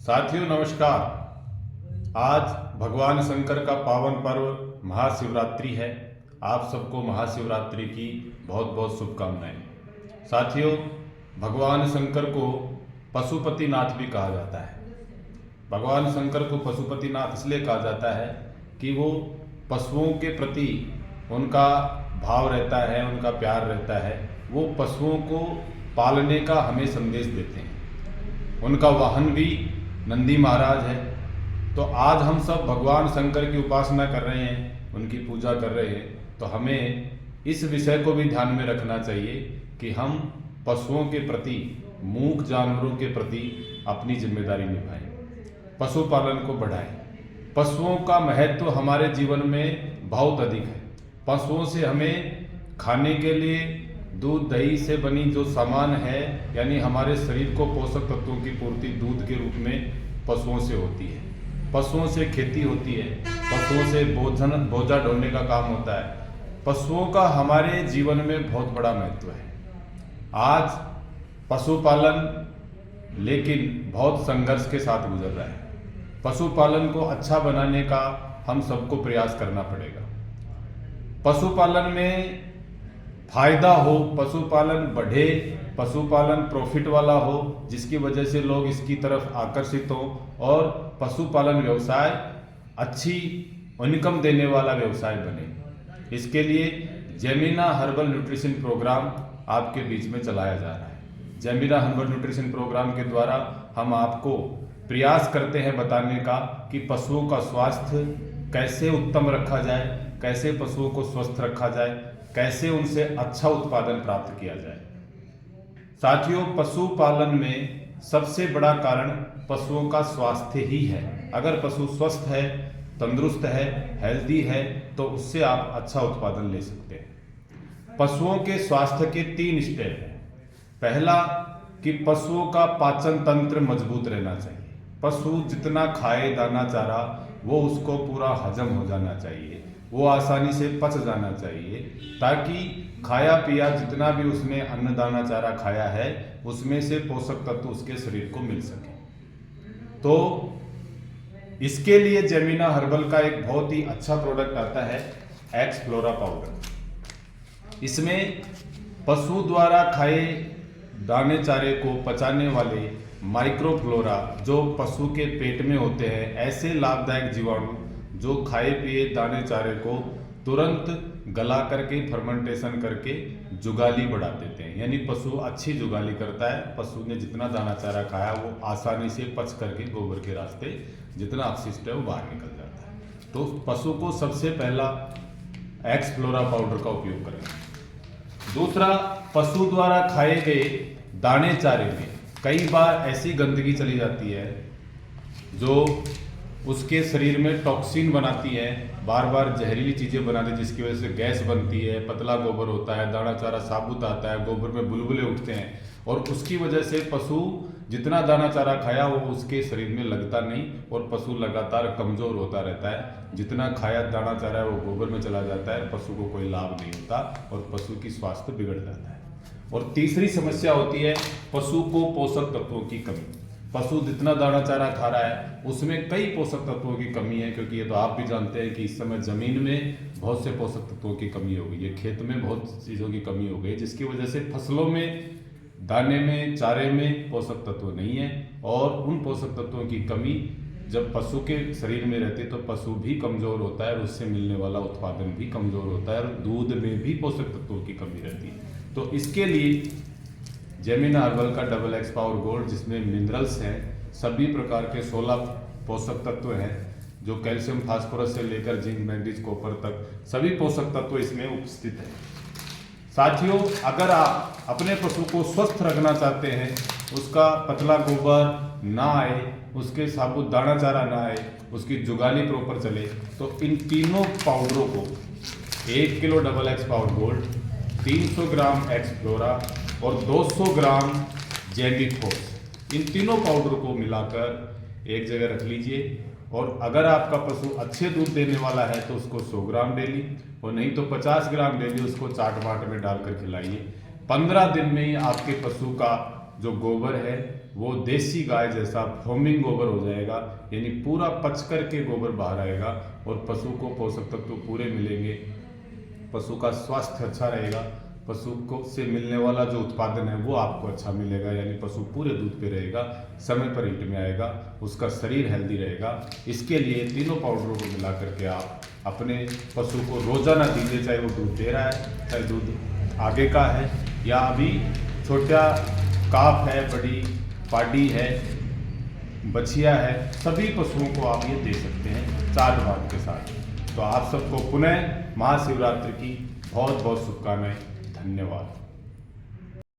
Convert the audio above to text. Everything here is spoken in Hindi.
साथियों नमस्कार। आज भगवान शंकर का पावन पर्व महाशिवरात्रि है। आप सबको महाशिवरात्रि की बहुत बहुत शुभकामनाएं। साथियों, भगवान शंकर को पशुपतिनाथ भी कहा जाता है। भगवान शंकर को पशुपतिनाथ इसलिए कहा जाता है कि वो पशुओं के प्रति उनका भाव रहता है, उनका प्यार रहता है। वो पशुओं को पालने का हमें संदेश देते हैं। उनका वाहन भी नंदी महाराज है। तो आज हम सब भगवान शंकर की उपासना कर रहे हैं, उनकी पूजा कर रहे हैं। तो हमें इस विषय को भी ध्यान में रखना चाहिए कि हम पशुओं के प्रति, मूक जानवरों के प्रति अपनी जिम्मेदारी निभाएं, पशुपालन को बढ़ाएं। पशुओं का महत्व हमारे जीवन में बहुत अधिक है। पशुओं से हमें खाने के लिए दूध दही से बनी जो सामान है, यानी हमारे शरीर को पोषक तत्वों की पूर्ति दूध के रूप में पशुओं से होती है। पशुओं से खेती होती है, पशुओं से बोझा ढोने का काम होता है। पशुओं का हमारे जीवन में बहुत बड़ा महत्व है। आज पशुपालन लेकिन बहुत संघर्ष के साथ गुजर रहा है। पशुपालन को अच्छा बनाने का हम सबको प्रयास करना पड़ेगा। पशुपालन में फायदा हो, पशुपालन बढ़े, पशुपालन प्रॉफिट वाला हो, जिसकी वजह से लोग इसकी तरफ आकर्षित हो और पशुपालन व्यवसाय अच्छी इनकम देने वाला व्यवसाय बने। इसके लिए जेमिना हर्बल न्यूट्रिशन प्रोग्राम आपके बीच में चलाया जा रहा है। जेमिना हर्बल न्यूट्रिशन प्रोग्राम के द्वारा हम आपको प्रयास करते हैं बताने का कि पशुओं का स्वास्थ्य कैसे उत्तम रखा जाए, कैसे पशुओं को स्वस्थ रखा जाए, कैसे उनसे अच्छा उत्पादन प्राप्त किया जाए। साथियों, पशुपालन में सबसे बड़ा कारण पशुओं का स्वास्थ्य ही है। अगर पशु स्वस्थ है, तंदुरुस्त है, हेल्दी है, तो उससे आप अच्छा उत्पादन ले सकते हैं। पशुओं के स्वास्थ्य के 3 स्टेप हैं। पहला कि पशुओं का पाचन तंत्र मजबूत रहना चाहिए। पशु जितना खाए दाना चारा वो उसको पूरा हजम हो जाना चाहिए, वो आसानी से पच जाना चाहिए, ताकि खाया पिया जितना भी उसने अन्न दाना चारा खाया है उसमें से पोषक तत्व उसके शरीर को मिल सके। तो इसके लिए जेमिना हर्बल का एक बहुत ही अच्छा प्रोडक्ट आता है, एक्सफ्लोरा पाउडर। इसमें पशु द्वारा खाए दाने चारे को पचाने वाले माइक्रोफ्लोरा, जो पशु के पेट में होते हैं, ऐसे लाभदायक जीवाणु जो खाए पिए दाने चारे को तुरंत गला करके फर्मेंटेशन करके जुगाली बढ़ा देते हैं। यानी पशु अच्छी जुगाली करता है। पशु ने जितना दाना चारा खाया वो आसानी से पच करके गोबर के रास्ते जितना अपशिष्ट है वो बाहर निकल जाता है। तो पशु को सबसे पहला एक्सफ्लोरा पाउडर का उपयोग करें। दूसरा, पशु द्वारा खाए गए दाने चारे में कई बार ऐसी गंदगी चली जाती है जो उसके शरीर में टॉक्सिन बनाती है, बार बार जहरीली चीज़ें बनाती है, जिसकी वजह से गैस बनती है, पतला गोबर होता है, दाना चारा साबुत आता है, गोबर में बुलबुले उठते हैं और उसकी वजह से पशु जितना दाना चारा खाया वो उसके शरीर में लगता नहीं और पशु लगातार कमज़ोर होता रहता है। जितना खाया दाना चारा है वो गोबर में चला जाता है, पशु को कोई लाभ नहीं होता और पशु की स्वास्थ्य बिगड़ जाता है। और तीसरी समस्या होती है पशु को पोषक तत्वों की कमी। पशु जितना दाना चारा खा रहा है उसमें कई पोषक तत्वों की कमी है, क्योंकि ये तो आप भी जानते हैं कि इस समय ज़मीन में बहुत से पोषक तत्वों की कमी हो गई है, खेत में बहुत चीज़ों की कमी हो गई, जिसकी वजह से फसलों में, दाने में, चारे में पोषक तत्व नहीं है। और उन पोषक तत्वों की कमी जब पशु के शरीर में रहती है तो पशु भी कमज़ोर होता है और उससे मिलने वाला उत्पादन भी कमज़ोर होता है और दूध में भी पोषक तत्वों की कमी रहती है। तो इसके लिए जेमिना हर्बल का डबल एक्स पावर गोल्ड, जिसमें मिनरल्स हैं, सभी प्रकार के 16 पोषक तत्व हैं, जो कैल्शियम फास्फोरस से लेकर जिंक मैग्नीज कॉपर तक सभी पोषक तत्व इसमें उपस्थित हैं। साथियों, अगर आप अपने पशु को स्वस्थ रखना चाहते हैं, उसका पतला गोबर ना आए, उसके साबुत दाना चारा ना आए, उसकी जुगाली प्रॉपर चले, तो इन तीनों पाउडरों को 1 kilo double x power gold, 300 ग्राम एक्सफ्लोरा और 200 ग्राम जैविक फोर्स, इन तीनों पाउडर को मिलाकर एक जगह रख लीजिए। और अगर आपका पशु अच्छे दूध देने वाला है तो उसको 100 ग्राम डेली, और नहीं तो 50 ग्राम डेली उसको चाट बाट में डालकर खिलाइए। 15 दिन में ही आपके पशु का जो गोबर है वो देसी गाय जैसा फोमिंग गोबर हो जाएगा, यानी पूरा पच कर के गोबर बाहर आएगा और पशु को पोषक तत्व पूरे मिलेंगे, पशु का स्वास्थ्य अच्छा रहेगा, पशु को से मिलने वाला जो उत्पादन है वो आपको अच्छा मिलेगा, यानी पशु पूरे दूध पे रहेगा, समय पर हीट में आएगा, उसका शरीर हेल्दी रहेगा। इसके लिए तीनों पाउडरों को मिला करके आप अपने पशु को रोजाना दीजिए, चाहे वो दूध दे रहा है, चाहे दूध आगे का है, या अभी छोटा काफ है, बड़ी पाडी है, बछिया है, सभी पशुओं को आप ये दे सकते हैं चाट भात के साथ। तो आप सबको पुनः महाशिवरात्रि की बहुत बहुत शुभकामनाएं। धन्यवाद।